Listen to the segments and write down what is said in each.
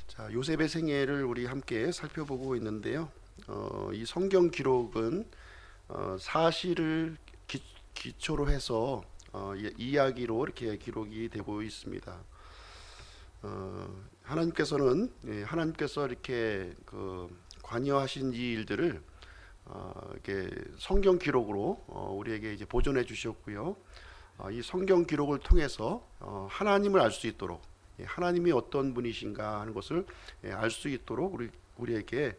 자, 요셉의 생애를 우리 함께 살펴보고 있는데요. 이 성경 기록은 사실을 기초로 해서 이야기로 이렇게 기록이 되고 있습니다. 하나님께서 이렇게 관여하신 이 일들을 이렇게 성경 기록으로 우리에게 이제 보존해 주셨고요. 이 성경 기록을 통해서 하나님을 알 수 있도록, 하나님이 어떤 분이신가 하는 것을 알 수 있도록 우리에게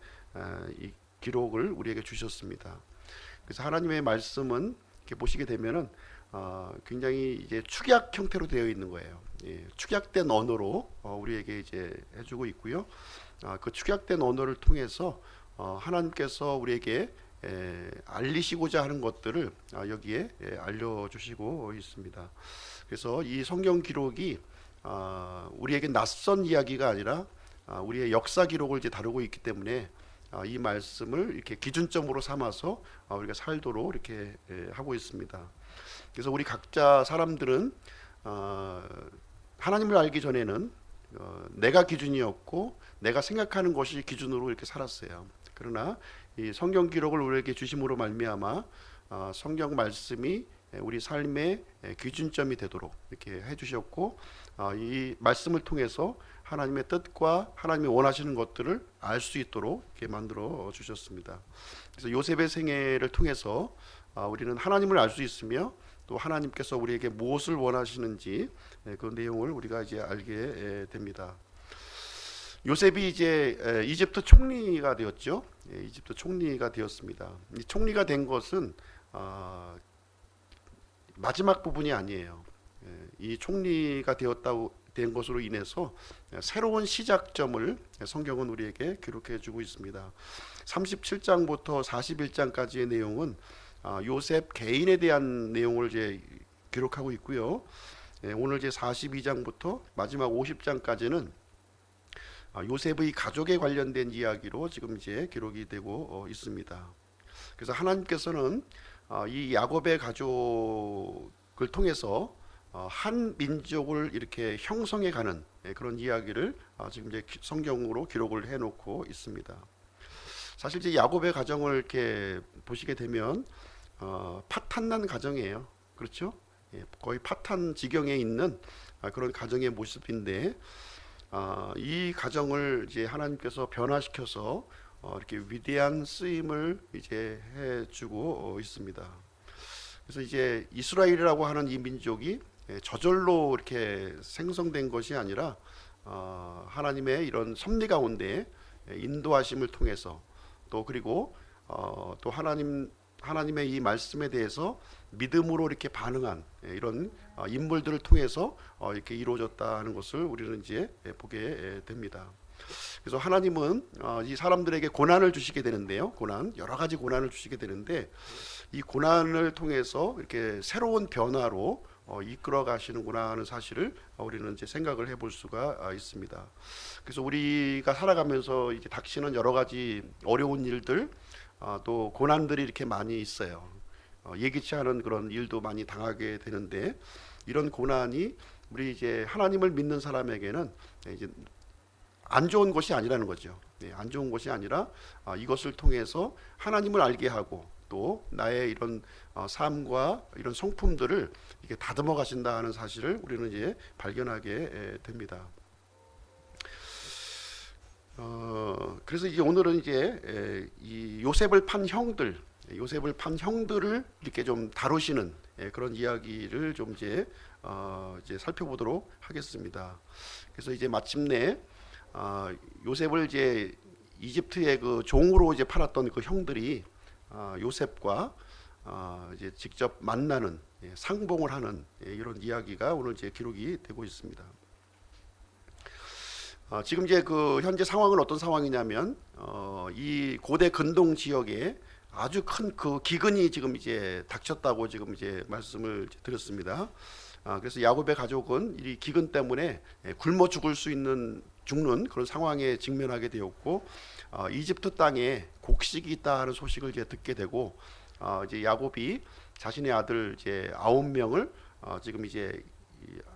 이 기록을 우리에게 주셨습니다. 그래서 하나님의 말씀은 이렇게 보시게 되면은 굉장히 이제 축약 형태로 되어 있는 거예요. 축약된 언어로 우리에게 이제 해주고 있고요. 그 축약된 언어를 통해서 하나님께서 우리에게 알리시고자 하는 것들을 여기에 알려주시고 있습니다. 그래서 이 성경 기록이 우리에게 낯선 이야기가 아니라 우리의 역사 기록을 이제 다루고 있기 때문에 이 말씀을 이렇게 기준점으로 삼아서 우리가 살도록 이렇게 하고 있습니다. 그래서 우리 각자 사람들은 하나님을 알기 전에는 내가 기준이었고 내가 생각하는 것이 기준으로 이렇게 살았어요. 그러나 이 성경 기록을 우리에게 주심으로 말미암아 성경 말씀이 우리 삶의 기준점이 되도록 이렇게 해주셨고, 이 말씀을 통해서 하나님의 뜻과 하나님이 원하시는 것들을 알 수 있도록 이렇게 만들어 주셨습니다. 그래서 요셉의 생애를 통해서 우리는 하나님을 알 수 있으며 또 하나님께서 우리에게 무엇을 원하시는지 그 내용을 우리가 이제 알게 됩니다. 요셉이 이제 이집트 총리가 되었죠. 이집트 총리가 되었습니다. 이 총리가 된 것은 마지막 부분이 아니에요. 이 총리가 된 것으로 인해서 새로운 시작점을 성경은 우리에게 기록해 주고 있습니다. 37장부터 41장까지의 내용은 요셉 개인에 대한 내용을 이제 기록하고 있고요. 오늘 이제 42장부터 마지막 50장까지는 요셉의 가족에 관련된 이야기로 지금 이제 기록이 되고 있습니다. 그래서 하나님께서는 이 야곱의 가족을 통해서 한 민족을 이렇게 형성해가는 그런 이야기를 지금 이제 성경으로 기록을 해놓고 있습니다. 사실 이제 야곱의 가정을 이렇게 보시게 되면 파탄난 가정이에요. 그렇죠? 거의 파탄 지경에 있는 그런 가정의 모습인데, 이 가정을 이제 하나님께서 변화시켜서 이렇게 위대한 쓰임을 이제 해주고 있습니다. 그래서 이제 이스라엘이라고 하는 이 민족이 저절로 이렇게 생성된 것이 아니라 하나님의 이런 섭리 가운데 인도하심을 통해서 또 그리고 또 하나님의 이 말씀에 대해서 믿음으로 이렇게 반응한 이런 인물들을 통해서 이렇게 이루어졌다는 것을 우리는 이제 보게 됩니다. 그래서 하나님은 이 사람들에게 고난을 주시게 되는데요. 여러 가지 고난을 주시게 되는데 이 고난을 통해서 이렇게 새로운 변화로 이끌어 가시는구나 하는 사실을 우리는 이제 생각을 해볼 수가 있습니다. 그래서 우리가 살아가면서 이제 닥치는 여러 가지 어려운 일들, 또 고난들이 이렇게 많이 있어요. 예기치 않은 그런 일도 많이 당하게 되는데, 이런 고난이 우리 이제 하나님을 믿는 사람에게는 이제 안 좋은 것이 아니라는 거죠. 안 좋은 것이 아니라 이것을 통해서 하나님을 알게 하고 또 나의 이런 삶과 이런 성품들을 이렇게 다듬어 가신다 하는 사실을 우리는 이제 발견하게 됩니다. 그래서 이제 오늘은 이제 이 요셉을 판 형들을 이렇게 좀 다루시는 그런 이야기를 좀 이제 살펴보도록 하겠습니다. 그래서 이제 마침내 요셉을 이제 이집트의 그 종으로 이제 팔았던 그 형들이 요셉과 이제 직접 만나는, 상봉을 하는 이런 이야기가 오늘 이제 기록이 되고 있습니다. 지금 이제 그 현재 상황은 어떤 상황이냐면 이 고대 근동 지역에 아주 큰 그 기근이 지금 이제 닥쳤다고 지금 이제 말씀을 드렸습니다. 그래서 야곱의 가족은 이 기근 때문에 굶어 죽는 그런 상황에 직면하게 되었고, 이집트 땅에 곡식이 있다는 소식을 이제 듣게 되고, 이제 야곱이 자신의 아들 이제 9명을 지금 이제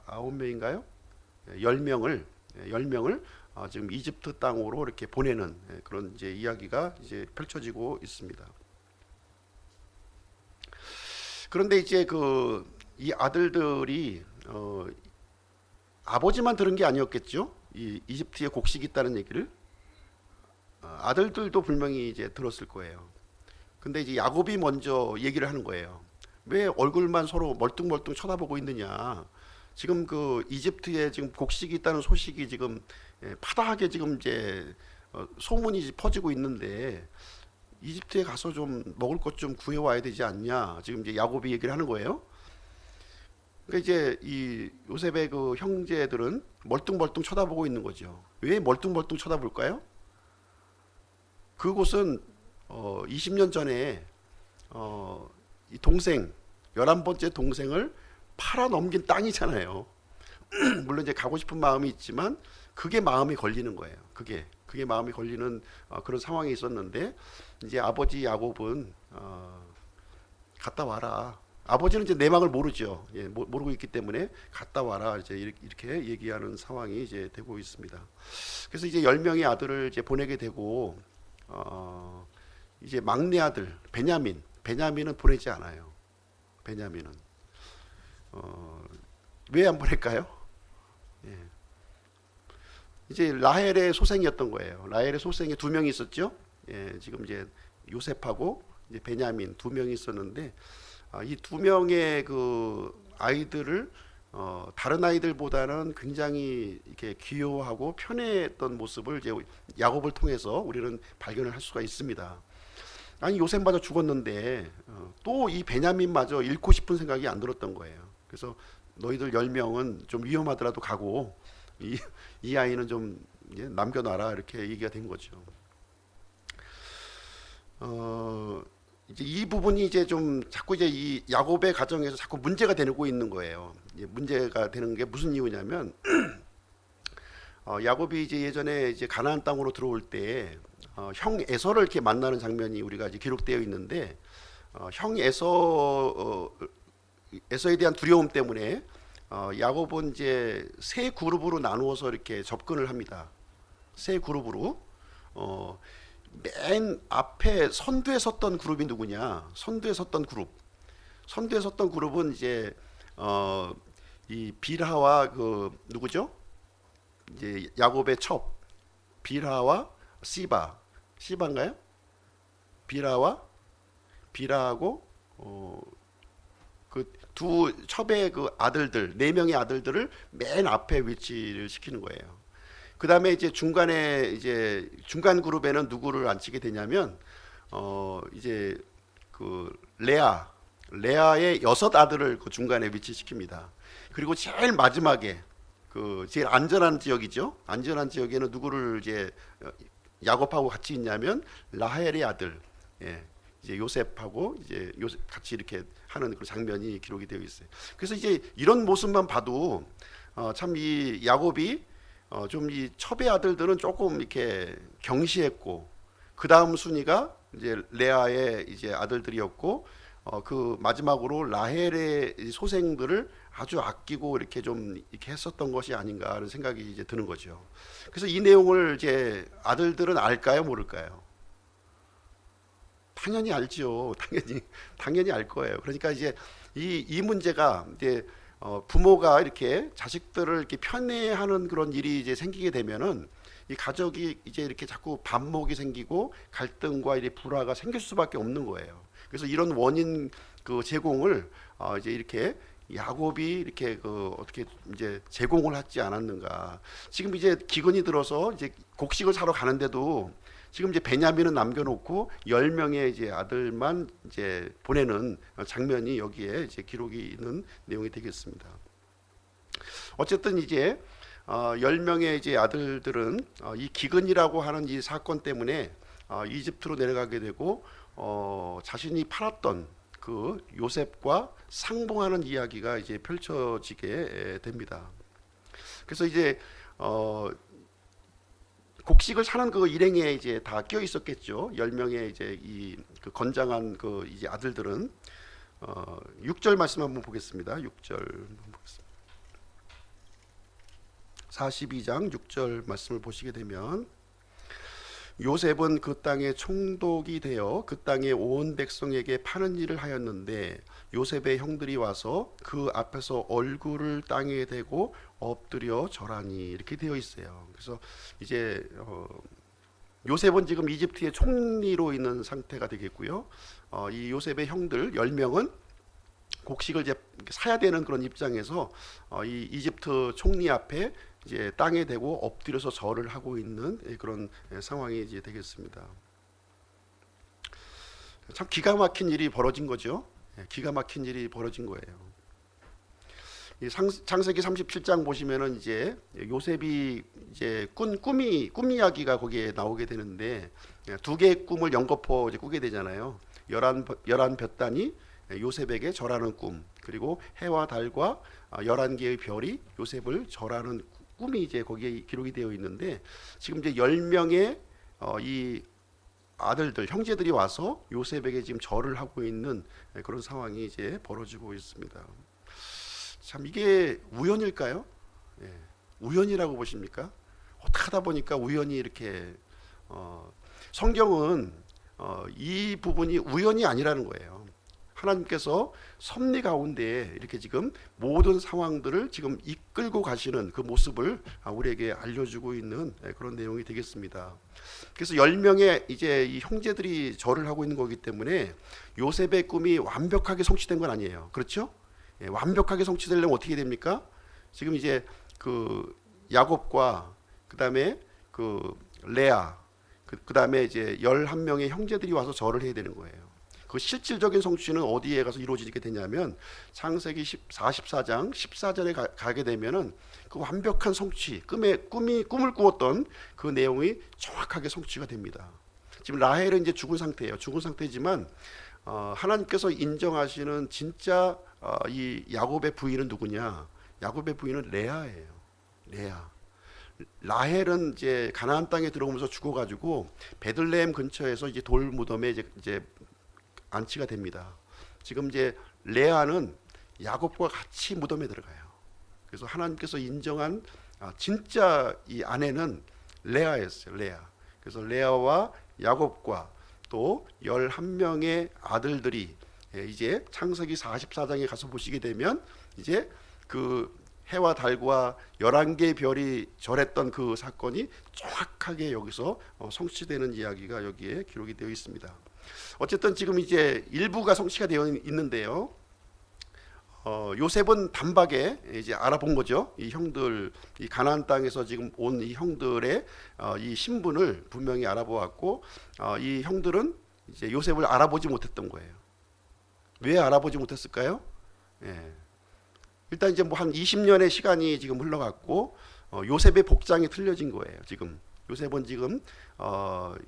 9명인가요? 10명을 지금 이집트 땅으로 이렇게 보내는 그런 이제 이야기가 이제 펼쳐지고 있습니다. 그런데 이제 이 아들들이 아버지만 들은 게 아니었겠죠? 이 이집트에 곡식이 있다는 얘기를 아들들도 분명히 이제 들었을 거예요. 근데 이제 야곱이 먼저 얘기를 하는 거예요. 왜 얼굴만 서로 멀뚱멀뚱 쳐다보고 있느냐? 지금 이집트에 지금 곡식이 있다는 소식이 지금 파다하게 지금 이제 소문이 퍼지고 있는데 이집트에 가서 좀 먹을 것 좀 구해와야 되지 않냐? 지금 이제 야곱이 얘기를 하는 거예요. 그러니까 이제 이 요셉의 그 형제들은 멀뚱멀뚱 쳐다보고 있는 거죠. 왜 멀뚱멀뚱 쳐다볼까요? 그곳은 20년 전에 이 동생 11번째 동생을 팔아 넘긴 땅이잖아요. 물론 이제 가고 싶은 마음이 있지만 그게 마음이 걸리는 거예요. 그게 마음이 걸리는 그런 상황이 있었는데 이제 아버지 야곱은 갔다 와라. 아버지는 이제 내막을 모르죠. 예, 모르고 있기 때문에 갔다 와라. 이제 이렇게 얘기하는 상황이 이제 되고 있습니다. 그래서 이제 10명의 아들을 이제 보내게 되고 이제 막내 아들 베냐민은 보내지 않아요. 베냐민은 왜 안 보낼까요? 예. 이제 라헬의 소생이었던 거예요. 라헬의 소생이 2명이 있었죠. 예, 지금 이제 요셉하고 이제 베냐민 2명이 있었는데 이 2명의 그 아이들을 다른 아이들보다는 굉장히 이렇게 귀여워하고 편애했던 모습을 이제 야곱을 통해서 우리는 발견을 할 수가 있습니다. 아니 요셉마저 죽었는데 또 이 베냐민마저 잃고 싶은 생각이 안 들었던 거예요. 그래서 너희들 10명은 좀 위험하더라도 가고 이 아이는 좀 남겨놔라 이렇게 얘기가 된 거죠. 이제 이 부분이 이제 좀 자꾸 이제 이 야곱의 가정에서 자꾸 문제가 되고 있는 거예요. 문제가 되는 게 무슨 이유냐면 야곱이 이제 예전에 이제 가나안 땅으로 들어올 때 형 에서를 이렇게 만나는 장면이 우리가 이제 기록되어 있는데 형 에서에 대한 두려움 때문에 야곱은 이제 세 그룹으로 나누어서 이렇게 접근을 합니다. 세 그룹으로 맨 앞에 선두에 섰던 그룹이 누구냐? 선두에 섰던 그룹은 이제 이 빌하와 그 누구죠? 이제 야곱의 첩 빌하와 시바인가요? 빌하하고 그 두 첩의 그 아들들 4명의 아들들을 맨 앞에 위치를 시키는 거예요. 그 다음에 이제 중간 그룹에는 누구를 앉히게 되냐면 이제 그 레아의 6 아들을 그 중간에 위치시킵니다. 그리고 제일 마지막에 그 제일 안전한 지역이죠. 안전한 지역에는 누구를 이제 야곱하고 같이 있냐면 라헬의 아들, 이제 요셉하고 이제 같이 이렇게 하는 그 장면이 기록이 되어 있어요. 그래서 이제 이런 모습만 봐도 참 이 야곱이 좀 이 첩의 아들들은 조금 이렇게 경시했고 그 다음 순위가 이제 레아의 이제 아들들이었고 그 마지막으로 라헬의 소생들을 아주 아끼고 이렇게 좀 이렇게 했었던 것이 아닌가 하는 생각이 이제 드는 거죠. 그래서 이 내용을 이제 아들들은 알까요, 모를까요? 당연히 알죠. 당연히 알 거예요. 그러니까 이제 이 문제가 이제 부모가 이렇게 자식들을 이렇게 편애하는 그런 일이 이제 생기게 되면은 이 가족이 이제 이렇게 자꾸 반목이 생기고 갈등과 이 불화가 생길 수밖에 없는 거예요. 그래서 이런 원인 그 제공을 이제 이렇게 야곱이 이렇게 그 어떻게 이제 제공을 하지 않았는가. 지금 이제 기근이 들어서 이제 곡식을 사러 가는데도 지금 이제 베냐민은 남겨놓고 10명의 이제 아들만 이제 보내는 장면이 여기에 이제 기록이 있는 내용이 되겠습니다. 어쨌든 이제 10명의 이제 아들들은 이 기근이라고 하는 이 사건 때문에 이집트로 내려가게 되고 자신이 팔았던 그 요셉과 상봉하는 이야기가 이제 펼쳐지게 됩니다. 그래서 이제 곡식을 사는 그 일행에 이제 다 껴 있었겠죠. 10명의 이제 그 건장한 그 이제 아들들은 6절 말씀 한번 보겠습니다. 6절 한번 보겠습니다. 42장 6절 말씀을 보시게 되면 요셉은 그 땅에 총독이 되어 그 땅의 온 백성에게 파는 일을 하였는데 요셉의 형들이 와서 그 앞에서 얼굴을 땅에 대고 엎드려 절하니 이렇게 되어 있어요. 그래서 이제 요셉은 지금 이집트의 총리로 있는 상태가 되겠고요. 이 요셉의 형들 10명은 곡식을 이제 사야 되는 그런 입장에서 이 이집트 총리 앞에 이제 땅에 대고 엎드려서 절을 하고 있는 그런 상황이 이제 되겠습니다. 참 기가 막힌 일이 벌어진 거죠. 기가 막힌 일이 벌어진 거예요. 이 창세기 37장 보시면은 이제 요셉이 이제 꿈 이야기가 거기에 나오게 되는데 두 개의 꿈을 연거푸 이제 꾸게 되잖아요. 열한 볕단이 요셉에게 절하는 꿈, 그리고 해와 달과 11개의 별이 요셉을 절하는 꿈이 이제 거기에 기록이 되어 있는데 지금 이제 10명의 이 아들들 형제들이 와서 요셉에게 지금 절을 하고 있는 그런 상황이 이제 벌어지고 있습니다. 참 이게 우연일까요? 예, 우연이라고 보십니까? 어떻게 하다 보니까 우연히 이렇게 성경은 이 부분이 우연이 아니라는 거예요. 하나님께서 섭리 가운데 이렇게 지금 모든 상황들을 지금 이끌고 가시는 그 모습을 우리에게 알려주고 있는 그런 내용이 되겠습니다. 그래서 10명의 이제 이 형제들이 절을 하고 있는 거기 때문에 요셉의 꿈이 완벽하게 성취된 건 아니에요. 그렇죠? 예, 완벽하게 성취되려면 어떻게 됩니까? 지금 이제 그 야곱과 그다음에 그 레아 그다음에 이제 11명의 형제들이 와서 절을 해야 되는 거예요. 그 실질적인 성취는 어디에 가서 이루어지게 되냐면 창세기 44장 14절에 가게 되면은 그 완벽한 성취, 꿈을 꾸었던 그 내용이 정확하게 성취가 됩니다. 지금 라헬은 이제 죽은 상태예요. 죽은 상태지만 하나님께서 인정하시는 진짜 이 야곱의 부인은 누구냐? 야곱의 부인은 레아예요. 레아. 라헬은 이제 가나안 땅에 들어오면서 죽어가지고 베들레헴 근처에서 이제 돌 무덤에 이제 안치가 됩니다. 지금 이제 레아는 야곱과 같이 무덤에 들어가요. 그래서 하나님께서 인정한 진짜 이 아내는 레아였어요. 레아. 그래서 레아와 야곱과 또 11명의 아들들이 이제 창세기 44장에 가서 보시게 되면 이제 그 해와 달과 11개의 별이 절했던 그 사건이 정확하게 여기서 성취되는 이야기가 여기에 기록이 되어 있습니다. 어쨌든 지금 이제 일부가 성취가 되어 있는데요. 요셉은 단박에 이제 알아본 거죠. 이 형들, 이 가나안 땅에서 지금 온 이 형들의 이 신분을 분명히 알아보았고, 이 형들은 이제 요셉을 알아보지 못했던 거예요. 왜 알아보지 못했을까요? 예. 일단 이제 뭐 한 20년의 시간이 지금 흘러갔고, 요셉의 복장이 틀려진 거예요. 지금 요셉은 지금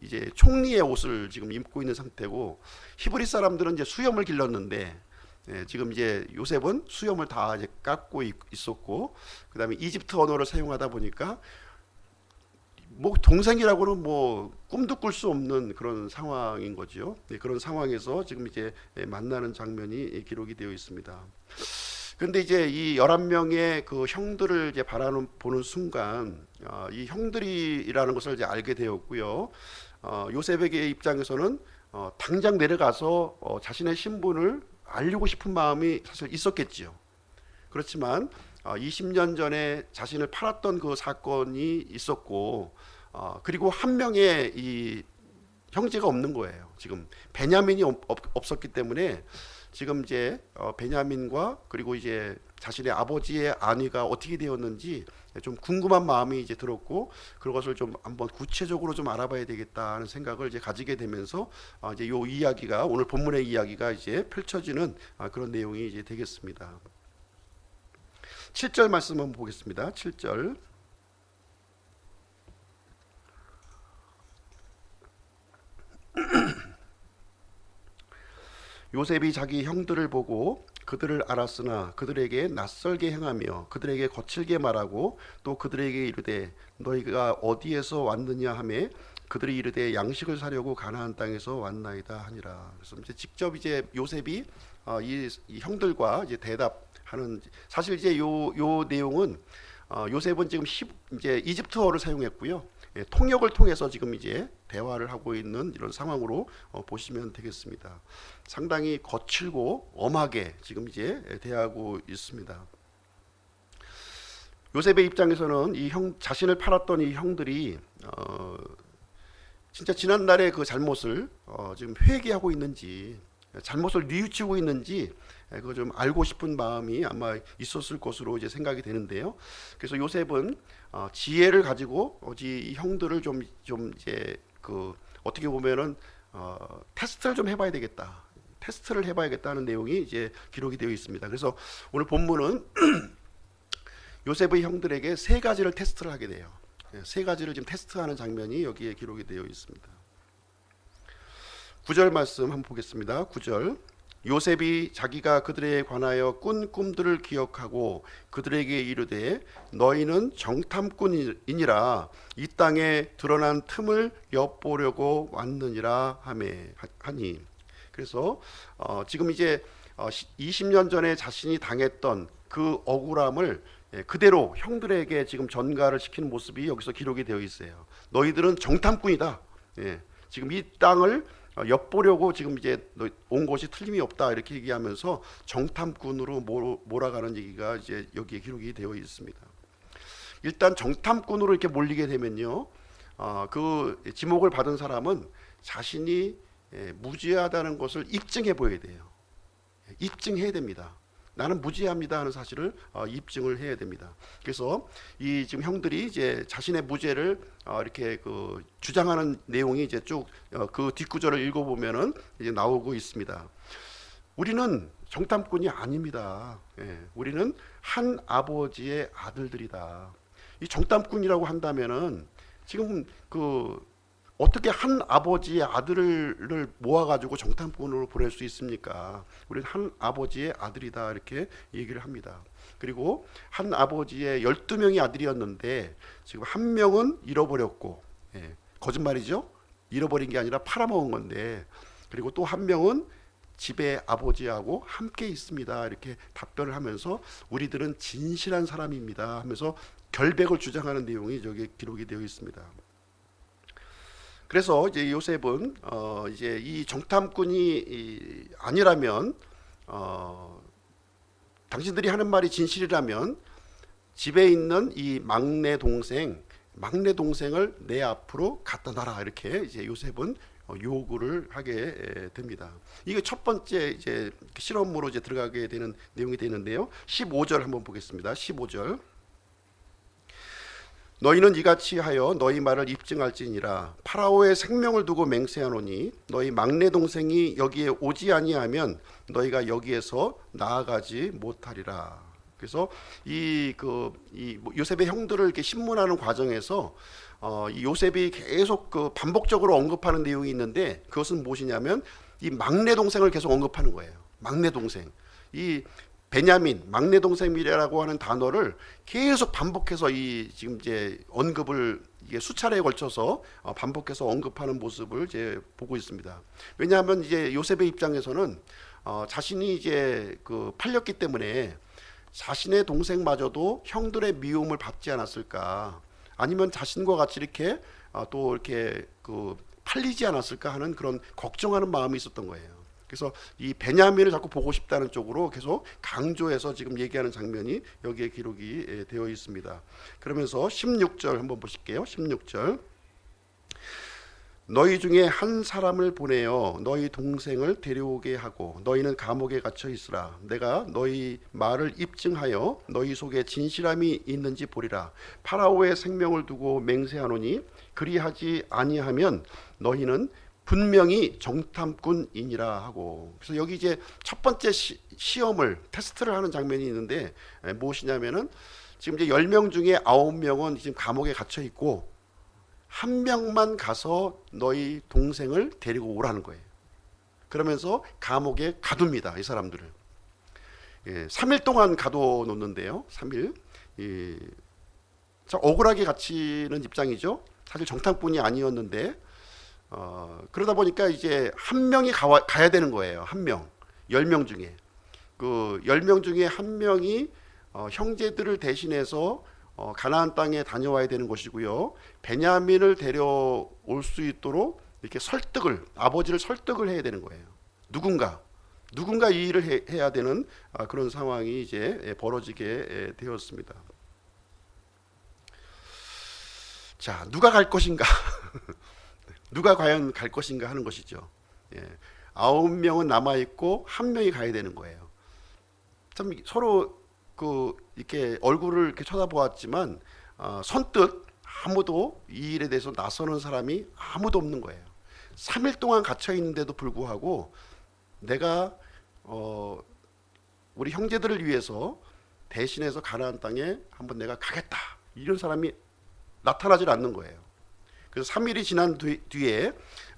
이제 총리의 옷을 지금 입고 있는 상태고, 히브리 사람들은 이제 수염을 길렀는데 지금 이제 요셉은 수염을 다 이제 깎고 있었고, 그다음에 이집트 언어를 사용하다 보니까 뭐 동생이라고는 뭐 꿈도 꿀 수 없는 그런 상황인 거죠. 그런 상황에서 지금 이제 만나는 장면이 기록이 되어 있습니다. 그런데 이제 이 11명의 그 형들을 이제 보는 순간 이 형들이라는 것을 이제 알게 되었고요. 요셉에게 입장에서는 당장 내려가서 자신의 신분을 알리고 싶은 마음이 사실 있었겠지요. 그렇지만 20년 전에 자신을 팔았던 그 사건이 있었고, 그리고 한 명의 이 형제가 없는 거예요. 지금 베냐민이 없었기 때문에 지금 이제 베냐민과 그리고 이제 자신의 아버지의 안위가 어떻게 되었는지 좀 궁금한 마음이 이제 들었고, 그것을 좀 한번 구체적으로 좀 알아봐야 되겠다는 생각을 이제 가지게 되면서 이제 요 이야기가, 오늘 본문의 이야기가 이제 펼쳐지는 그런 내용이 이제 되겠습니다. 7절 말씀 한번 보겠습니다. 7절. 요셉이 자기 형들을 보고 그들을 알았으나 그들에게 낯설게 행하며 그들에게 거칠게 말하고 또 그들에게 이르되 너희가 어디에서 왔느냐 하매 그들이 이르되 양식을 사려고 가나안 땅에서 왔나이다 하니라. 그래서 이제 직접 이제 요셉이 이 형들과 이제 대답하는, 사실 이제 요 내용은 요셉은 지금 이제 이집트어를 사용했고요. 예, 통역을 통해서 지금 이제 대화를 하고 있는 이런 상황으로 보시면 되겠습니다. 상당히 거칠고 엄하게 지금 이제 대하고 있습니다. 요셉의 입장에서는 이 자신을 팔았던 이 형들이 진짜 지난날의 그 잘못을 지금 회개하고 있는지, 잘못을 뉘우치고 있는지 그거 좀 알고 싶은 마음이 아마 있었을 것으로 이제 생각이 되는데요. 그래서 요셉은 지혜를 가지고 이 형들을 좀 이제 그 어떻게 보면은 테스트를 좀 해봐야 되겠다. 테스트를 해봐야겠다는 내용이 이제 기록이 되어 있습니다. 그래서 오늘 본문은 요셉의 형들에게 세 가지를 테스트를 하게 돼요. 세 가지를 지금 테스트하는 장면이 여기에 기록이 되어 있습니다. 9절 말씀 한번 보겠습니다. 9절. 요셉이 자기가 그들에 관하여 꾼 꿈들을 기억하고 그들에게 이르되 너희는 정탐꾼이니라 이 땅에 드러난 틈을 엿보려고 왔느니라 하니. 그래서 지금 이제 20년 전에 자신이 당했던 그 억울함을 그대로 형들에게 지금 전가를 시키는 모습이 여기서 기록이 되어 있어요. 너희들은 정탐꾼이다. 지금 이 땅을 엿보려고 지금 이제 온 것이 틀림이 없다 이렇게 얘기하면서 정탐꾼으로 몰아가는 얘기가 이제 여기에 기록이 되어 있습니다. 일단 정탐꾼으로 이렇게 몰리게 되면요, 그 지목을 받은 사람은 자신이 무지하다는 것을 입증해 보여야 돼요. 입증해야 됩니다. 나는 무지합니다 하는 사실을 입증을 해야 됩니다. 그래서 이 지금 형들이 이제 자신의 무죄를 이렇게 그 주장하는 내용이 이제 쭉 그 뒷구절을 읽어보면은 이제 나오고 있습니다. 우리는 정탐꾼이 아닙니다. 우리는 한 아버지의 아들들이다. 이 정탐꾼이라고 한다면은 지금 그 어떻게 한 아버지의 아들을 모아가지고 정탐꾼으로 보낼 수 있습니까? 우리는 한 아버지의 아들이다 이렇게 얘기를 합니다. 그리고 한 아버지의 12명의 아들이었는데 지금 한 명은 잃어버렸고, 거짓말이죠? 잃어버린 게 아니라 팔아먹은 건데, 그리고 또 한 명은 집에 아버지하고 함께 있습니다 이렇게 답변을 하면서 우리들은 진실한 사람입니다 하면서 결백을 주장하는 내용이 저기 기록이 되어 있습니다. 그래서 이제 요셉은 이제 이 정탐꾼이 아니라면 당신들이 하는 말이 진실이라면 집에 있는 이 막내 동생을 내 앞으로 갖다 놔라 이렇게 이제 요셉은 요구를 하게 됩니다. 이게 첫 번째 이제 실험으로 이제 들어가게 되는 내용이 되는데요. 15절 한번 보겠습니다. 15절. 너희는 이같이 하여 너희 말을 입증할지니라. 파라오의 생명을 두고 맹세하노니 너희 막내 동생이 여기에 오지 아니하면 너희가 여기에서 나아가지 못하리라. 그래서 이 요셉의 형들을 이렇게 신문하는 과정에서 이 요셉이 계속 그 반복적으로 언급하는 내용이 있는데 그것은 무엇이냐면 이 막내 동생을 계속 언급하는 거예요. 막내 동생. 이 베냐민 막내 동생이라고 하는 단어를 계속 반복해서 이 지금 이제 언급을 이게 수차례에 걸쳐서 반복해서 언급하는 모습을 이제 보고 있습니다. 왜냐하면 이제 요셉의 입장에서는 자신이 이제 그 팔렸기 때문에 자신의 동생마저도 형들의 미움을 받지 않았을까, 아니면 자신과 같이 이렇게 또 이렇게 그 팔리지 않았을까 하는 그런 걱정하는 마음이 있었던 거예요. 그래서 이 베냐민을 자꾸 보고 싶다는 쪽으로 계속 강조해서 지금 얘기하는 장면이 여기에 기록이 되어 있습니다. 그러면서 16절 한번 보실게요. 16절. 너희 중에 한 사람을 보내어 너희 동생을 데려오게 하고 너희는 감옥에 갇혀 있으라. 내가 너희 말을 입증하여 너희 속에 진실함이 있는지 보리라. 파라오의 생명을 두고 맹세하노니 그리하지 아니하면 너희는 분명히 정탐꾼이니라 하고. 그래서 여기 이제 첫 번째 시험을 테스트를 하는 장면이 있는데 무엇이냐면은 지금 이제 10명 중에 9명은 지금 감옥에 갇혀 있고 한 명만 가서 너희 동생을 데리고 오라는 거예요. 그러면서 감옥에 가둡니다. 이 사람들을. 3일 동안 가둬놓는데요. 3일. 억울하게 갇히는 입장이죠. 사실 정탐꾼이 아니었는데 그러다 보니까 이제 한 명이 가야 되는 거예요. 한 명. 10명 중에. 그 10명 중에 한 명이 형제들을 대신해서 가나안 땅에 다녀와야 되는 것이고요. 베냐민을 데려올 수 있도록 이렇게 아버지를 설득을 해야 되는 거예요. 누군가 이 일을 해야 되는 그런 상황이 이제 벌어지게 되었습니다. 자, 누가 갈 것인가? 누가 과연 갈 것인가 하는 것이죠. 9명은 남아 있고 1명이 가야 되는 거예요. 참 서로 이렇게 얼굴을 이렇게 쳐다보았지만 선뜻 아무도 이 일에 대해서 나서는 사람이 아무도 없는 거예요. 3일 동안 갇혀 있는데도 불구하고 내가 우리 형제들을 위해서 대신해서 가나안 땅에 한번 내가 가겠다, 이런 사람이 나타나질 않는 거예요. 그래서 3일이 지난 뒤에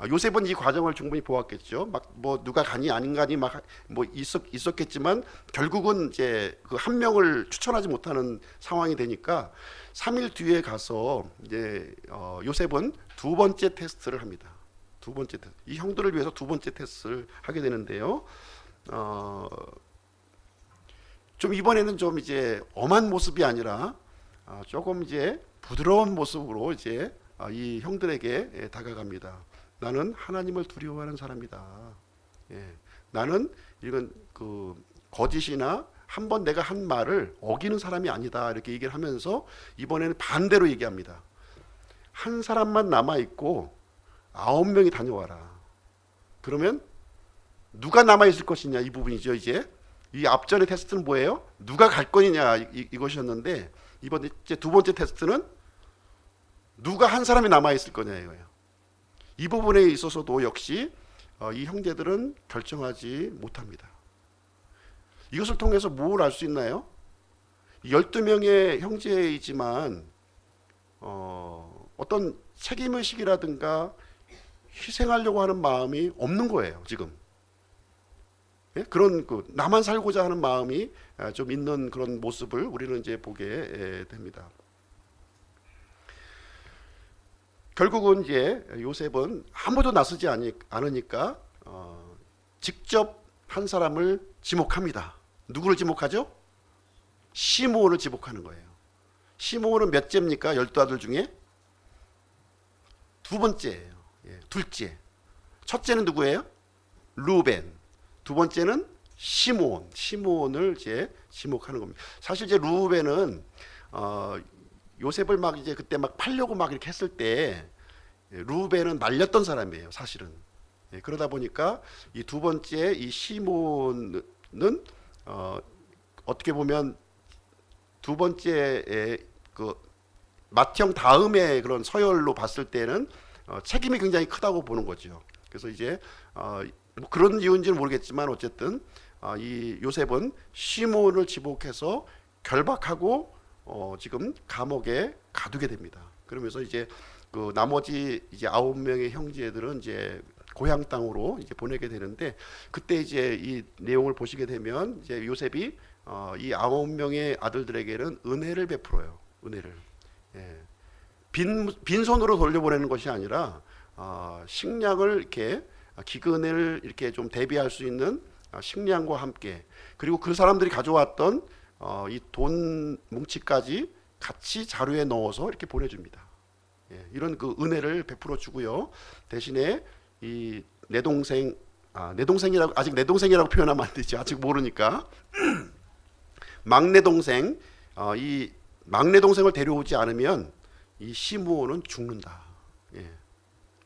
요셉은 이 과정을 충분히 보았겠죠. 막 뭐 누가 가니 안 가니 막 뭐 있었겠지만 결국은 이제 그 1명을 추천하지 못하는 상황이 되니까 3일 뒤에 가서 이제 요셉은 두 번째 테스트를 합니다. 두 번째 테스트. 이 형들을 위해서 두 번째 테스트를 하게 되는데요. 좀 이번에는 좀 이제 엄한 모습이 아니라 조금 이제 부드러운 모습으로 이제 이 형들에게 다가갑니다. 나는 하나님을 두려워하는 사람이다. 나는 이건 거짓이나 한번 내가 한 말을 어기는 사람이 아니다, 이렇게 얘기를 하면서 이번에는 반대로 얘기합니다. 한 사람만 남아 있고 9명이 다녀와라. 그러면 누가 남아 있을 것이냐, 이 부분이죠. 이제 이 앞전의 테스트는 뭐예요? 누가 갈 거냐, 이것이었는데 이번 이제 두 번째 테스트는 누가 한 사람이 남아 있을 거냐, 이거예요. 이 부분에 있어서도 역시 이 형제들은 결정하지 못합니다. 이것을 통해서 뭘 알 수 있나요? 12명의 형제이지만 어떤 책임의식이라든가 희생하려고 하는 마음이 없는 거예요, 지금. 그런 나만 살고자 하는 마음이 좀 있는 그런 모습을 우리는 이제 보게 됩니다. 결국은 이제 요셉은 아무도 나서지 않으니까 직접 한 사람을 지목합니다. 누구를 지목하죠? 시므온을 지목하는 거예요. 시므온은 몇째입니까? 12아들 중에 두 번째예요. 둘째. 첫째는 누구예요? 루벤. 두 번째는 시므온을 이제 지목하는 겁니다. 사실 이제 루벤은 요셉을 막 이제 그때 막 팔려고 막 이렇게 했을 때 루벤은 말렸던 사람이에요, 사실은. 그러다 보니까 이 두 번째 이 시몬은 어떻게 보면 두 번째의 맏형 다음에 그런 서열로 봤을 때는 책임이 굉장히 크다고 보는 거죠. 그래서 이제 뭐 그런 이유인지는 모르겠지만 어쨌든 이 요셉은 시몬을 지목해서 결박하고 지금 감옥에 가두게 됩니다. 그러면서 이제 나머지 이제 9명의 형제들은 이제 고향 땅으로 이제 보내게 되는데, 그때 이제 이 내용을 보시게 되면 이제 요셉이 이 9명의 아들들에게는 은혜를 베풀어요. 은혜를. 빈손으로 돌려보내는 것이 아니라 식량을 이렇게 기근을 이렇게 좀 대비할 수 있는 식량과 함께, 그리고 그 사람들이 가져왔던 이 돈 뭉치까지 같이 자루에 넣어서 이렇게 보내줍니다. 이런 은혜를 베풀어 주고요. 대신에 이 내 동생이라고, 아직 내 동생이라고 표현하면 안 되죠. 아직 모르니까. 막내 동생, 이 막내 동생을 데려오지 않으면 이 시므온은 죽는다.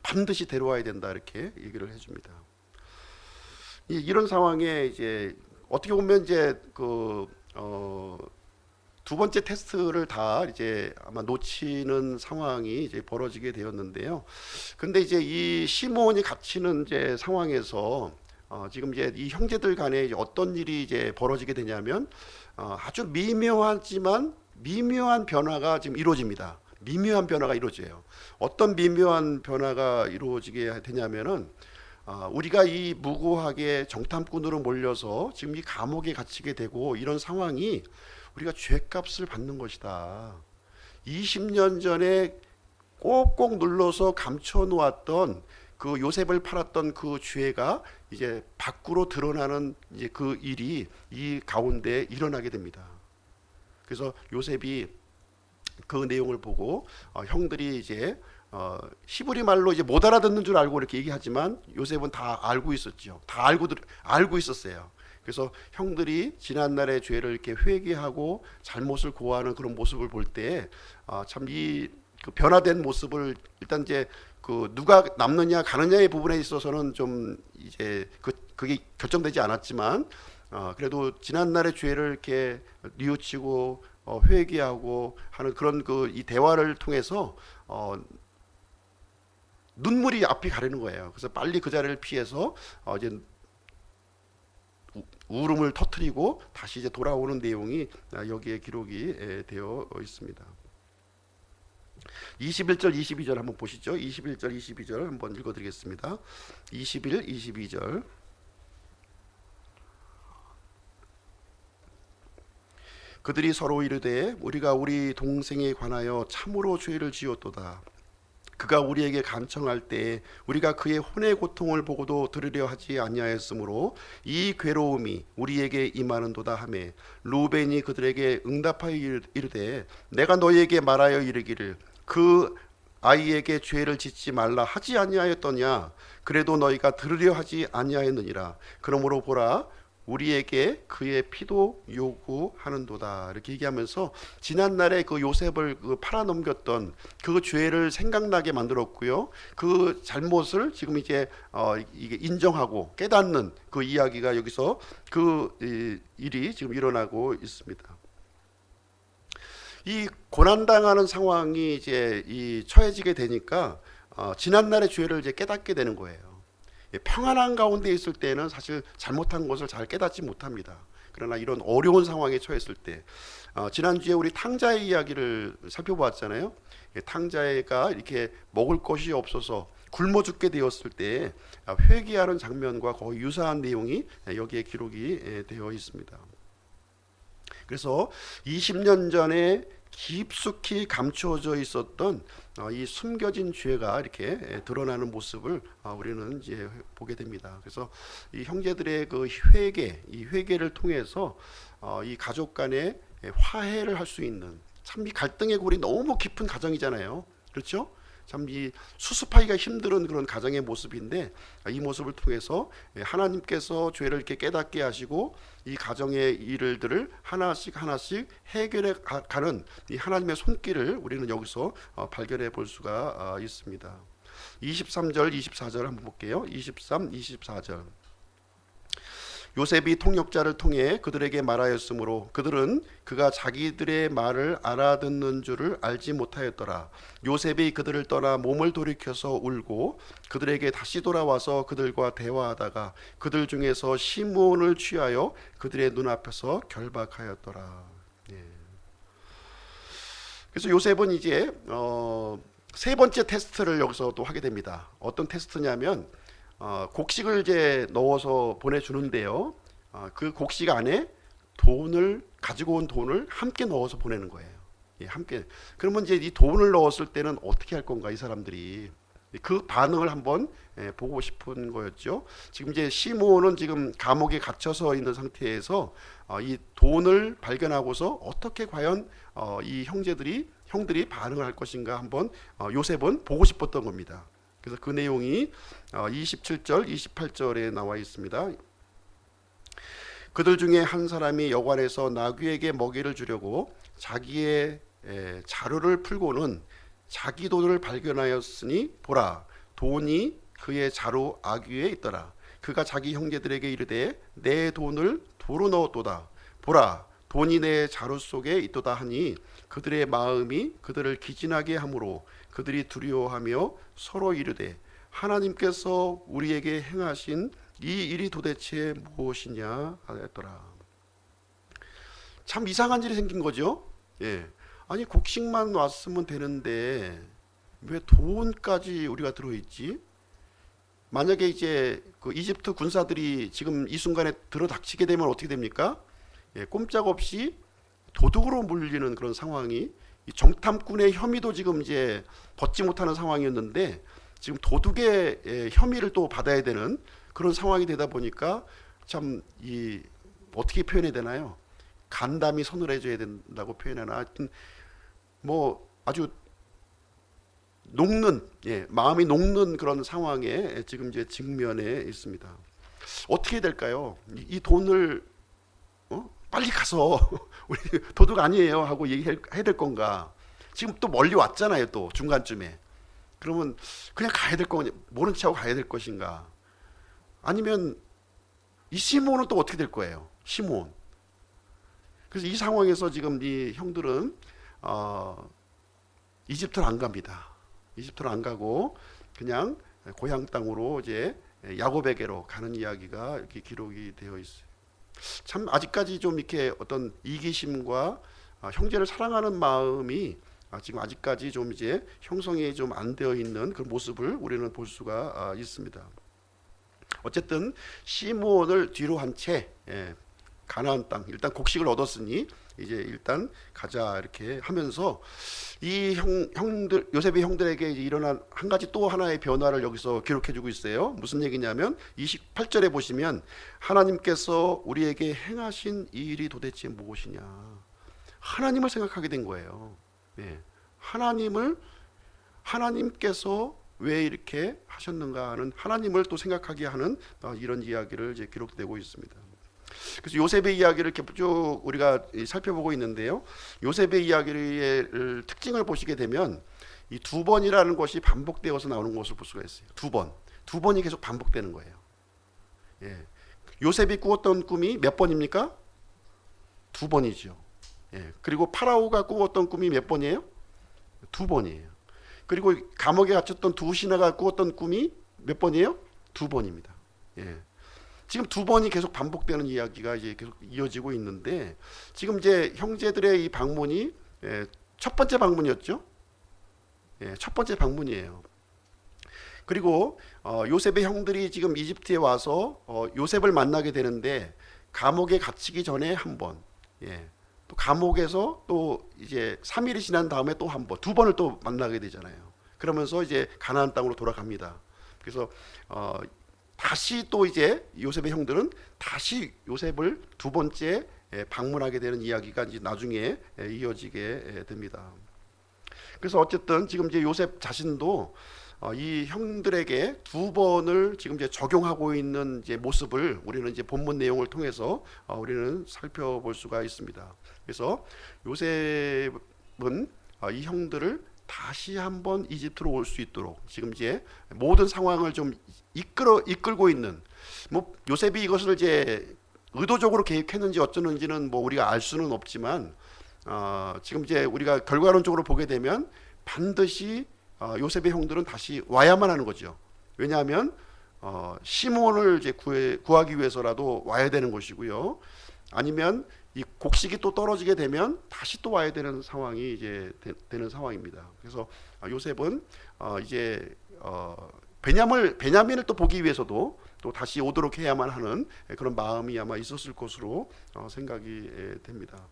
반드시 데려와야 된다, 이렇게 얘기를 해줍니다. 이런 상황에 이제 어떻게 보면 이제 두 번째 테스트를 다 이제 아마 놓치는 상황이 이제 벌어지게 되었는데요. 근데 이제 이 시므온이 갇히는 이제 상황에서 지금 이제 이 형제들 간에 이제 어떤 일이 이제 벌어지게 되냐면 아주 미묘하지만 미묘한 변화가 지금 이루어집니다. 미묘한 변화가 이루어져요. 어떤 미묘한 변화가 이루어지게 되냐면은 우리가 이 무고하게 정탐꾼으로 몰려서 지금 이 감옥에 갇히게 되고 이런 상황이 우리가 죄값을 받는 것이다. 20년 전에 꼭꼭 눌러서 감춰 놓았던 그 요셉을 팔았던 그 죄가 이제 밖으로 드러나는 이제 그 일이 이 가운데 일어나게 됩니다. 그래서 요셉이 그 내용을 보고 형들이 이제 히브리 말로 이제 못 알아듣는 줄 알고 이렇게 얘기하지만 요셉은 다 알고 있었죠. 다 알고 있었어요. 그래서 형들이 지난날의 죄를 이렇게 회개하고 잘못을 고하는 그런 모습을 볼 때 참 이 그 변화된 모습을 일단 이제 그 누가 남느냐 가느냐의 부분에 있어서는 좀 이제 그게 결정되지 않았지만 그래도 지난날의 죄를 이렇게 뉘우치고 회개하고 하는 그런 그 이 대화를 통해서 눈물이 앞이 가리는 거예요. 그래서 빨리 그 자리를 피해서 이제 울음을 터뜨리고 다시 이제 돌아오는 내용이 여기에 기록이 되어 있습니다. 21절 22절 한번 보시죠. 21절 22절 한번 읽어드리겠습니다. 21, 22절. 그들이 서로 이르되 우리가 우리 동생에 관하여 참으로 죄를 지었도다. 그가 우리에게 간청할 때에 우리가 그의 혼의 고통을 보고도 들으려 하지 아니하였으므로 이 괴로움이 우리에게 임하는도다 하매 루벤이 그들에게 응답하여 이르되 내가 너희에게 말하여 이르기를 그 아이에게 죄를 짓지 말라 하지 아니하였더냐. 그래도 너희가 들으려 하지 아니하였느니라. 그러므로 보라 우리에게 그의 피도 요구하는도다. 이렇게 얘기하면서 지난날에 그 요셉을 그 팔아넘겼던 그 죄를 생각나게 만들었고요. 그 잘못을 지금 이제 이게 인정하고 깨닫는 그 이야기가 여기서 그 일이 지금 일어나고 있습니다. 이 고난당하는 상황이 이제 이 처해지게 되니까 지난날의 죄를 이제 깨닫게 되는 거예요. 평안한 가운데 있을 때는 사실 잘못한 것을 잘 깨닫지 못합니다. 그러나 이런 어려운 상황에 처했을 때 지난주에 우리 탕자의 이야기를 살펴보았잖아요. 탕자가 이렇게 먹을 것이 없어서 굶어 죽게 되었을 때 회개하는 장면과 거의 유사한 내용이 여기에 기록이 되어 있습니다. 그래서 20년 전에 깊숙이 감추어져 있었던 이 숨겨진 죄가 이렇게 드러나는 모습을 우리는 이제 보게 됩니다. 그래서 이 형제들의 그 이 회개를 통해서 이 가족 간에 화해를 할 수 있는, 참 이 갈등의 골이 너무 깊은 가정이잖아요. 그렇죠? 참 이 수습하기가 힘든 그런 가정의 모습인데 이 모습을 통해서 하나님께서 죄를 이렇게 깨닫게 하시고 이 가정의 일들을 하나씩 해결해 가는 이 하나님의 손길을 우리는 여기서 발견해 볼 수가 있습니다. 23절 24절 한번 볼게요. 23, 24절. 요셉이 통역자를 통해 그들에게 말하였으므로 그들은 그가 자기들의 말을 알아듣는 줄을 알지 못하였더라. 요셉이 그들을 떠나 몸을 돌이켜서 울고 그들에게 다시 돌아와서 그들과 대화하다가 그들 중에서 시므온을 취하여 그들의 눈앞에서 결박하였더라. 그래서 요셉은 이제 세 번째 테스트를 여기서 또 하게 됩니다. 어떤 테스트냐면 곡식을 이제 넣어서 보내주는데요. 그 곡식 안에 가지고 온 돈을 함께 넣어서 보내는 거예요. 함께. 그러면 이제 이 돈을 넣었을 때는 어떻게 할 건가, 이 사람들이. 그 반응을 한번 보고 싶은 거였죠. 지금 이제 시므온은 지금 감옥에 갇혀서 있는 상태에서 이 돈을 발견하고서 어떻게 과연 이 형들이 반응을 할 것인가 한번 요셉은 보고 싶었던 겁니다. 그래서 그 내용이 27절, 28절에 나와 있습니다. 그들 중에 한 사람이 여관에서 나귀에게 먹이를 주려고 자기의 자루를 풀고는 자기 돈을 발견하였으니 보라, 돈이 그의 자루 아귀에 있더라. 그가 자기 형제들에게 이르되 내 돈을 도로 넣었도다. 보라, 돈이 내 자루 속에 있도다 하니 그들의 마음이 그들을 기진하게 하므로 그들이 두려워하며 서로 이르되 하나님께서 우리에게 행하신 이 일이 도대체 무엇이냐 하였더라. 참 이상한 일이 생긴 거죠. 아니 곡식만 왔으면 되는데 왜 돈까지 우리가 들어있지? 만약에 이제 그 이집트 군사들이 지금 이 순간에 들어닥치게 되면 어떻게 됩니까? 꼼짝없이 도둑으로 물리는 그런 상황이, 정탐꾼의 혐의도 지금 이제 벗지 못하는 상황이었는데 지금 도둑의 혐의를 또 받아야 되는 그런 상황이 되다 보니까 참 어떻게 표현해야 되나요? 간담이 서늘해져야 된다고 표현하나, 하여튼 뭐 아주 녹는, 마음이 녹는 그런 상황에 지금 이제 직면해 있습니다. 어떻게 될까요? 이 돈을 빨리 가서 우리 도둑 아니에요 하고 얘기해야 될 건가? 지금 또 멀리 왔잖아요. 또 중간쯤에. 그러면 그냥 가야 될 거냐? 모른 체 하고 가야 될 것인가? 아니면 이 시므온은 또 어떻게 될 거예요? 시므온. 그래서 이 상황에서 지금 이 형들은 이집트를 안 갑니다. 이집트를 안 가고 그냥 고향 땅으로 이제 야곱에게로 가는 이야기가 이렇게 기록이 되어 있어요. 참 아직까지 좀 이렇게 어떤 이기심과 형제를 사랑하는 마음이 지금 아직까지 좀 이제 형성이 좀 안 되어 있는 그 모습을 우리는 볼 수가 있습니다. 어쨌든 시므온을 뒤로 한 채 가나안 땅 일단 곡식을 얻었으니 이제 일단 가자 이렇게 하면서 이 형들 요셉의 형들에게 이제 일어난 한 가지 또 하나의 변화를 여기서 기록해 주고 있어요. 무슨 얘기냐면 28절에 보시면 하나님께서 우리에게 행하신 이 일이 도대체 무엇이냐. 하나님을 생각하게 된 거예요. 하나님께서 왜 이렇게 하셨는가 하는 하나님을 또 생각하게 하는 이런 이야기를 이제 기록되고 있습니다. 그래서 요셉의 이야기를 이렇게 쭉 우리가 살펴보고 있는데요. 요셉의 이야기의 특징을 보시게 되면 이 두 번이라는 것이 반복되어서 나오는 것을 볼 수가 있어요. 두 번이 계속 반복되는 거예요. 요셉이 꾸었던 꿈이 몇 번입니까? 두 번이죠. 그리고 파라오가 꾸었던 꿈이 몇 번이에요? 두 번이에요. 그리고 감옥에 갇혔던 두 신하가 꾸었던 꿈이 몇 번이에요? 두 번입니다. 지금 두 번이 계속 반복되는 이야기가 이제 계속 이어지고 있는데 지금 이제 형제들의 이 방문이 첫 번째 방문이었죠. 첫 번째 방문이에요. 그리고 요셉의 형들이 지금 이집트에 와서 요셉을 만나게 되는데 감옥에 갇히기 전에 한 번, 또 감옥에서 또 이제 3일이 지난 다음에 또 한 번, 두 번을 또 만나게 되잖아요. 그러면서 이제 가나안 땅으로 돌아갑니다. 그래서 다시 또 이제 요셉의 형들은 다시 요셉을 두 번째 방문하게 되는 이야기가 이제 나중에 이어지게 됩니다. 그래서 어쨌든 지금 이제 요셉 자신도 이 형들에게 두 번을 지금 이제 적용하고 있는 이제 모습을 우리는 이제 본문 내용을 통해서 우리는 살펴볼 수가 있습니다. 그래서 요셉은 이 형들을 다시 한번 이집트로 올 수 있도록 지금 이제 모든 상황을 좀 이끌고 있는, 뭐 요셉이 이것을 이제 의도적으로 계획했는지 어쩌는지는 뭐 우리가 알 수는 없지만 지금 이제 우리가 결과론적으로 보게 되면 반드시 요셉의 형들은 다시 와야만 하는 거죠. 왜냐하면 시몬을 이제 구하기 위해서라도 와야 되는 것이고요. 아니면 이 곡식이 또 떨어지게 되면 다시 또 와야 되는 상황이 이제 되는 상황입니다. 그래서 요셉은 이제 베냐민을 또 보기 위해서도 또 다시 오도록 해야만 하는 그런 마음이 아마 있었을 것으로 생각이 됩니다.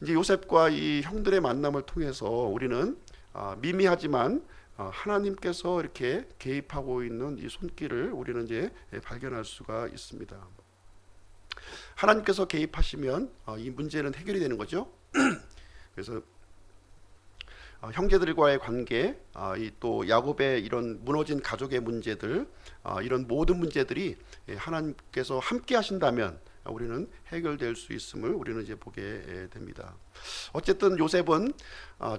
이제 요셉과 이 형들의 만남을 통해서 우리는 미미하지만 하나님께서 이렇게 개입하고 있는 이 손길을 우리는 이제 발견할 수가 있습니다. 하나님께서 개입하시면 이 문제는 해결이 되는 거죠. 그래서 형제들과의 관계, 또 야곱의 이런 무너진 가족의 문제들, 이런 모든 문제들이 하나님께서 함께 하신다면 우리는 해결될 수 있음을 우리는 이제 보게 됩니다. 어쨌든 요셉은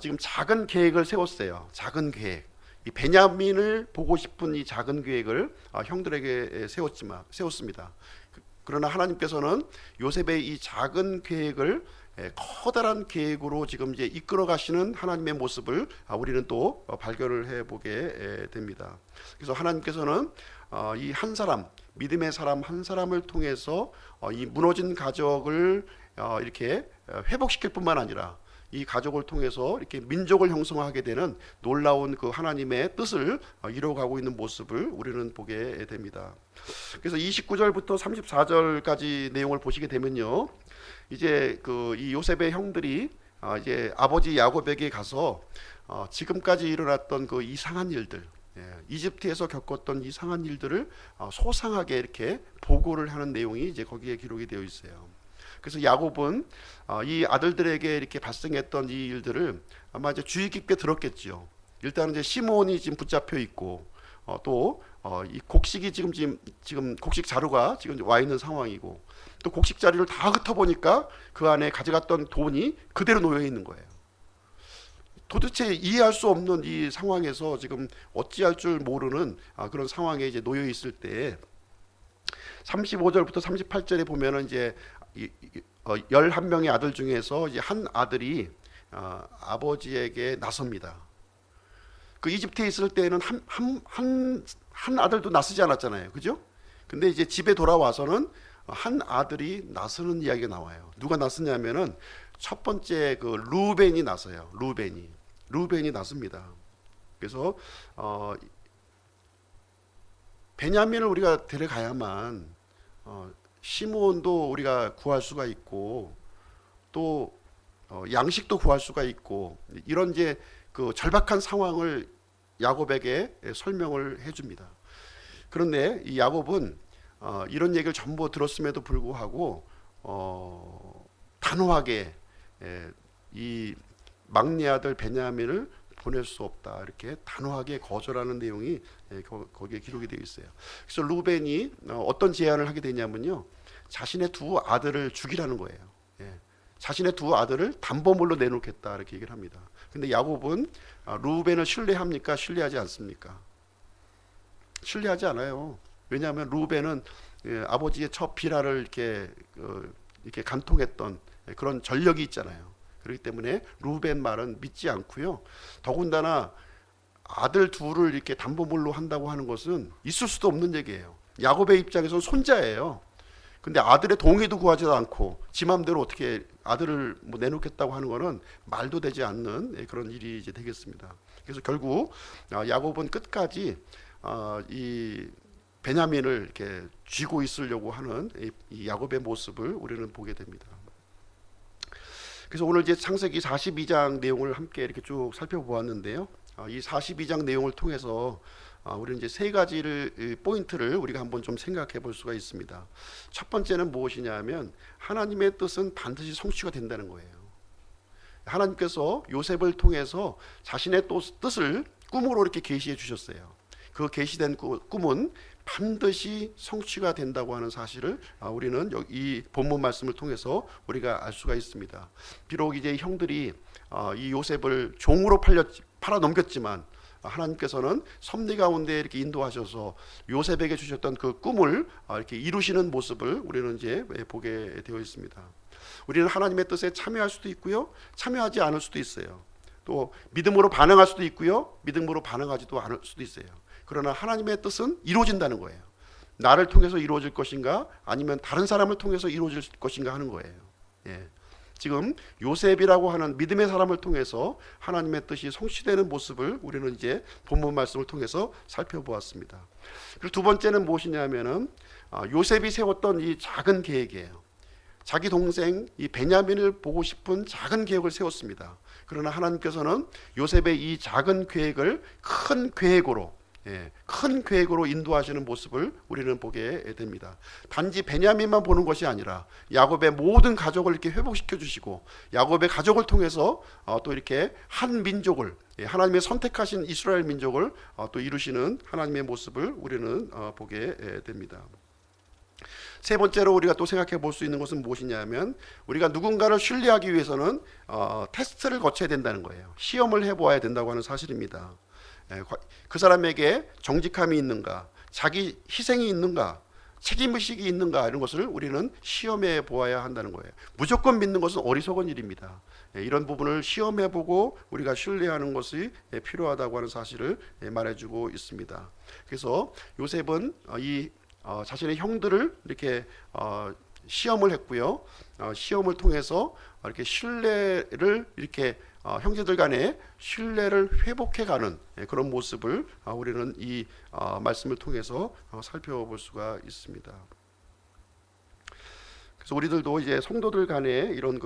지금 작은 계획을 세웠어요. 작은 계획. 이 베냐민을 보고 싶은 이 작은 계획을 형들에게 세웠습니다. 그러나 하나님께서는 요셉의 이 작은 계획을 커다란 계획으로 지금 이제 이끌어 가시는 하나님의 모습을 우리는 또 발견을 해보게 됩니다. 그래서 하나님께서는 이 한 사람, 믿음의 사람 한 사람을 통해서 이 무너진 가족을 이렇게 회복시킬 뿐만 아니라 이 가족을 통해서 이렇게 민족을 형성하게 되는 놀라운 그 하나님의 뜻을 이루어가고 있는 모습을 우리는 보게 됩니다. 그래서 29절부터 34절까지 내용을 보시게 되면요, 이제 그 이 요셉의 형들이 이제 아버지 야곱에게 가서 지금까지 일어났던 그 이상한 일들, 이집트에서 겪었던 이상한 일들을 소상하게 이렇게 보고를 하는 내용이 이제 거기에 기록이 되어 있어요. 그래서 야곱은 이 아들들에게 이렇게 발생했던 이 일들을 아마 이제 주의 깊게 들었겠지요. 일단은 이제 시몬이 지금 붙잡혀 있고 이 곡식이 지금 곡식 자루가 지금 와 있는 상황이고, 또 곡식 자루를 다 흩어보니까 그 안에 가져갔던 돈이 그대로 놓여 있는 거예요. 도대체 이해할 수 없는 이 상황에서 지금 어찌할 줄 모르는 그런 상황에 이제 놓여 있을 때 35절부터 38절에 보면은 이제 11명의 아들 중에서 이제 한 아들이 아버지에게 나섭니다. 그 이집트에 있을 때는 한 아들도 나서지 않았잖아요. 그죠? 근데 이제 집에 돌아와서는 한 아들이 나서는 이야기가 나와요. 누가 나서냐면은 첫 번째 그 루벤이 나서요. 루벤이 나섭니다. 그래서 베냐민을 우리가 데려가야만 시몬도 우리가 구할 수가 있고, 또 양식도 구할 수가 있고, 이런 이제 그 절박한 상황을 야곱에게 설명을 해줍니다. 그런데 이 야곱은 이런 얘기를 전부 들었음에도 불구하고 단호하게 이 막내 아들 베냐민을 보낼 수 없다, 이렇게 단호하게 거절하는 내용이 거기에 기록이 되어 있어요. 그래서 루벤이 어떤 제안을 하게 되냐면요, 자신의 두 아들을 죽이라는 거예요. 자신의 두 아들을 담보물로 내놓겠다, 이렇게 얘기를 합니다. 근데 야곱은 루벤을 신뢰합니까? 신뢰하지 않습니까? 신뢰하지 않아요. 왜냐하면 루벤은 아버지의 첫 비라를 이렇게 간통했던 그런 전력이 있잖아요. 그렇기 때문에 루벤 말은 믿지 않고요. 더군다나 아들 둘을 이렇게 담보물로 한다고 하는 것은 있을 수도 없는 얘기예요. 야곱의 입장에서는 손자예요. 근데 아들의 동의도 구하지도 않고 지 맘대로 어떻게 아들을 뭐 내놓겠다고 하는 거는 말도 되지 않는 그런 일이 이제 되겠습니다. 그래서 결국 야곱은 끝까지 이 베냐민을 이렇게 쥐고 있으려고 하는 이 야곱의 모습을 우리는 보게 됩니다. 그래서 오늘 이제 창세기 42장 내용을 함께 이렇게 쭉 살펴보았는데요. 이 42장 내용을 통해서 우리는 이제 세 가지를 포인트를 우리가 한번 좀 생각해 볼 수가 있습니다. 첫 번째는 무엇이냐면 하나님의 뜻은 반드시 성취가 된다는 거예요. 하나님께서 요셉을 통해서 자신의 뜻을 꿈으로 이렇게 계시해 주셨어요. 그 계시된 꿈은 반드시 성취가 된다고 하는 사실을 우리는 이 본문 말씀을 통해서 우리가 알 수가 있습니다. 비록 이제 형들이 이 요셉을 종으로 팔아 넘겼지만 하나님께서는 섭리 가운데 이렇게 인도하셔서 요셉에게 주셨던 그 꿈을 이렇게 이루시는 모습을 우리는 이제 보게 되어 있습니다. 우리는 하나님의 뜻에 참여할 수도 있고요, 참여하지 않을 수도 있어요. 또 믿음으로 반응할 수도 있고요, 믿음으로 반응하지도 않을 수도 있어요. 그러나 하나님의 뜻은 이루어진다는 거예요. 나를 통해서 이루어질 것인가, 아니면 다른 사람을 통해서 이루어질 것인가 하는 거예요. 지금 요셉이라고 하는 믿음의 사람을 통해서 하나님의 뜻이 성취되는 모습을 우리는 이제 본문 말씀을 통해서 살펴보았습니다. 그리고 두 번째는 무엇이냐면은 요셉이 세웠던 이 작은 계획이에요. 자기 동생 이 베냐민을 보고 싶은 작은 계획을 세웠습니다. 그러나 하나님께서는 요셉의 이 작은 계획을 큰 계획으로 인도하시는 모습을 우리는 보게 됩니다. 단지 베냐민만 보는 것이 아니라 야곱의 모든 가족을 이렇게 회복시켜 주시고, 야곱의 가족을 통해서 또 이렇게 한 민족을, 하나님의 선택하신 이스라엘 민족을 또 이루시는 하나님의 모습을 우리는 보게 됩니다. 세 번째로 우리가 또 생각해 볼 수 있는 것은 무엇이냐면, 우리가 누군가를 신뢰하기 위해서는 테스트를 거쳐야 된다는 거예요. 시험을 해보아야 된다고 하는 사실입니다. 그 사람에게 정직함이 있는가, 자기 희생이 있는가, 책임의식이 있는가, 이런 것을 우리는 시험해 보아야 한다는 거예요. 무조건 믿는 것은 어리석은 일입니다. 이런 부분을 시험해보고 우리가 신뢰하는 것이 필요하다고 하는 사실을 말해주고 있습니다. 그래서 요셉은 자신의 형들을 이렇게 시험을 했고요, 시험을 통해서 이렇게 신뢰를 이렇게 형제들 간의 신뢰를 회복해가는 그런 모습을 우리는 이 말씀을 통해서 살펴볼 수가 있습니다. 그래서 우리들도 이제 성도들 간에 이런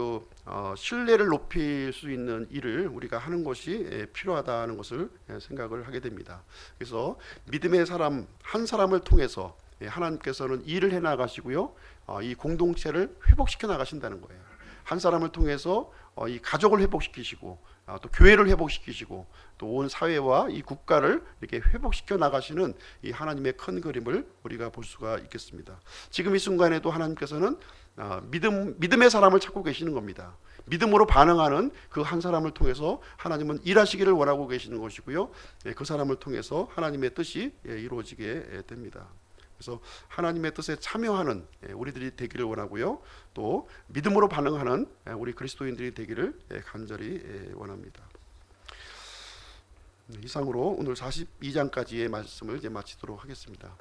신뢰를 높일 수 있는 일을 우리가 하는 것이 필요하다는 것을 생각을 하게 됩니다. 그래서 믿음의 사람 한 사람을 통해서 하나님께서는 일을 해 나가시고요, 이 공동체를 회복시켜 나가신다는 거예요. 한 사람을 통해서 이 가족을 회복시키시고, 또 교회를 회복시키시고, 또 온 사회와 이 국가를 이렇게 회복시켜 나가시는 이 하나님의 큰 그림을 우리가 볼 수가 있겠습니다. 지금 이 순간에도 하나님께서는 믿음의 사람을 찾고 계시는 겁니다. 믿음으로 반응하는 그 한 사람을 통해서 하나님은 일하시기를 원하고 계시는 것이고요, 그 사람을 통해서 하나님의 뜻이 이루어지게 됩니다. 그래서 하나님의 뜻에 참여하는 우리들이 되기를 원하고요, 또 믿음으로 반응하는 우리 그리스도인들이 되기를 간절히 원합니다. 이상으로 오늘 42장까지의 말씀을 이제 마치도록 하겠습니다.